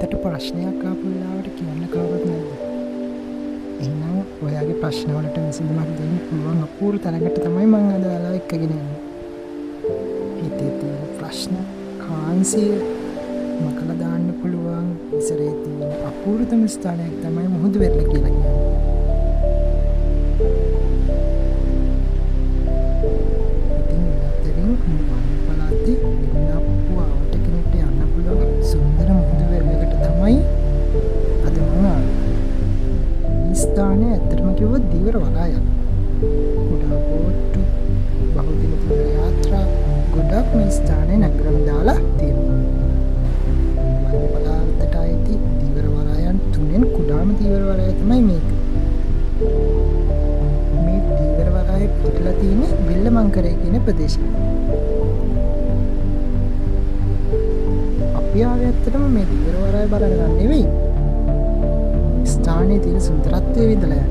හිතට ප්‍රශ්නයක් ආපු වෙලාවට කියන්න කවුරුත් නැද්ද? එහෙනම් ඔයාගේ ප්‍රශ්න වලට විසඳුමක් දෙන්න පුළුවන් අපූර්ව තැනකට තමයි මම අද ඔයාලා එක්කගෙන යන්නේ. හිතේ තියෙන ප්‍රශ්න කාන්සිය මකලා දාන්න පුළුවන් ඉසරේ තියෙන අපූර්වතම ස්ථානයක් තමයි මුහුදු වෙරළ කියලා කියන්නේ. ඉතින් අතරින් වම් පළාතේ ඉන්නපු ආවට කෙනෙක්ට යන්න පුළුවන් සුන්දර මුහුදු වෙරළකට තමයි අද මම ආවේ. මේ ස්ථානය ඇත්තටම කිව්වොත් දීවර වලායක්. කුඩා බෝට්ටු බහුදින තුර යාත්‍රා ගොඩක් මේ ස්ථානයේ නගරම දාලා තියෙනවා. වම් පළාතට අයිති දීවර වලයන් තුනෙන් කුඩාම දීවර වලය තමයි මේක. මේ දීවර වලය පිටලා තියෙන්නේ විල්ලමංකරය කියන ප්‍රදේශය. අපි ආවේ ඇත්තටම මේ දීවර වලය බලන්න නෙවෙයි. ස්ථානයේ තියෙන සුන්දරත්වය විඳලා යන්න.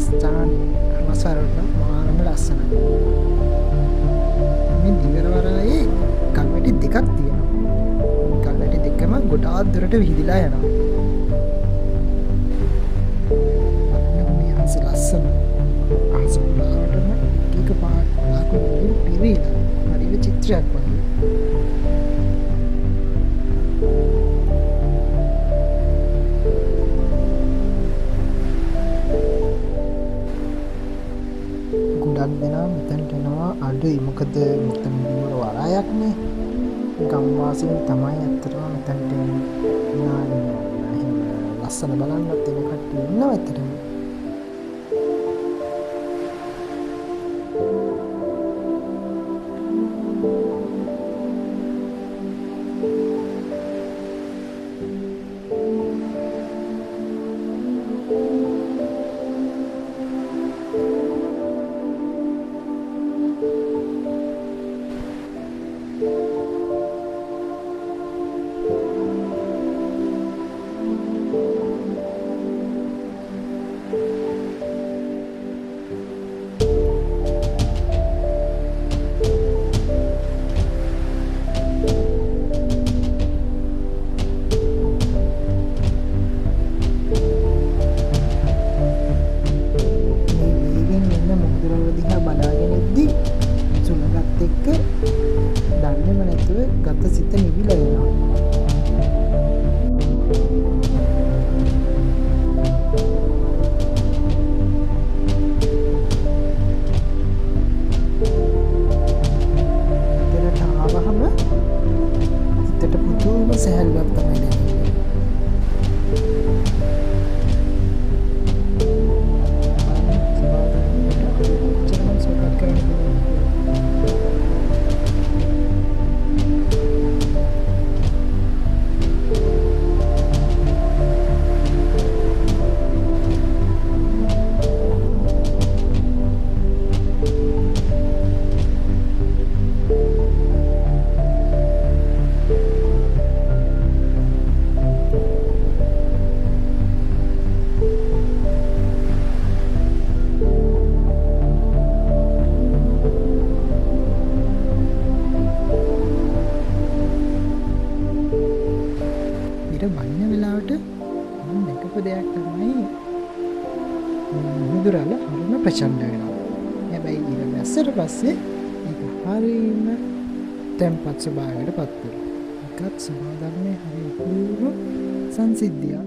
ස්ථානයේ අවසරණ මානම ලස්සනයි. මේ දීවර වලයේ කල්වැටි දෙකක් තියෙනවා. කල්වැටි දෙකම ගොඩාක් දුරට විහිදලා යනවා. මේ අහස ලස්සන. අහස පුරාවටම එක පාට ආකුණු පිරීලා හරියට චිත්‍රයක් වගේ. ගොඩක් දෙනා මෙතනට එනවා අඩුයි. මොකද මෙතන දීවර වලයක්නේ. ගම්වාසීන් තමයි ඇත්තටම මෙතනට එන්නේ. ලස්සන බලන්නත් එන කට්ටිය ඉන්නවා ඇත්තටම. දන්නේම නැතුව ගත සිත නිවිලා යනවා. මෙතනට ආවහම හිතට පුදුම සැහැල්ලුවක් තමයි දැනෙන්නේ. වන්න වෙලාවට මම දැකපු දෙයක් තමයි මුහුදුරල හරිම ප්‍රචණ්ඩ වෙනවා. හැබැයි ඊට වැස්සට පස්සේ ඒක හරිම තැම්පත් ස්වභාවයකට පත් වෙනවා. ඒකත් සමාධර්මයේ හරි අපූර්ව සංසිද්ධියක්.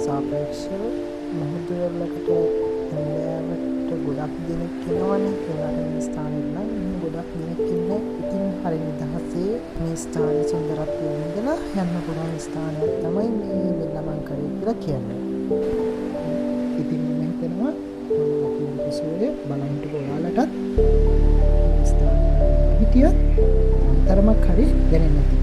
සාපේක්ෂව මුහුදුරලකට යෑමට ගොඩක් දෙනෙක් එනවනේ. ඒකට මේ ස්ථානෙට නම් ගොඩක් දෙනෙක් ඉන්නේ. ඉතින් හරි නිදහසේ මේ ස්ථාන සුන්දරත්වය විඳලා යන්න පුළුවන් ස්ථානයක් තමයි මේ විල්ලමංකරය කියලා කියන්නේ. ඉතින් මම හිතනවා මේ එපිසෝඩේ බලන්න ඔයාලටත් ස්ථාන හිටියොත් තරමක් හරි දැනෙන්න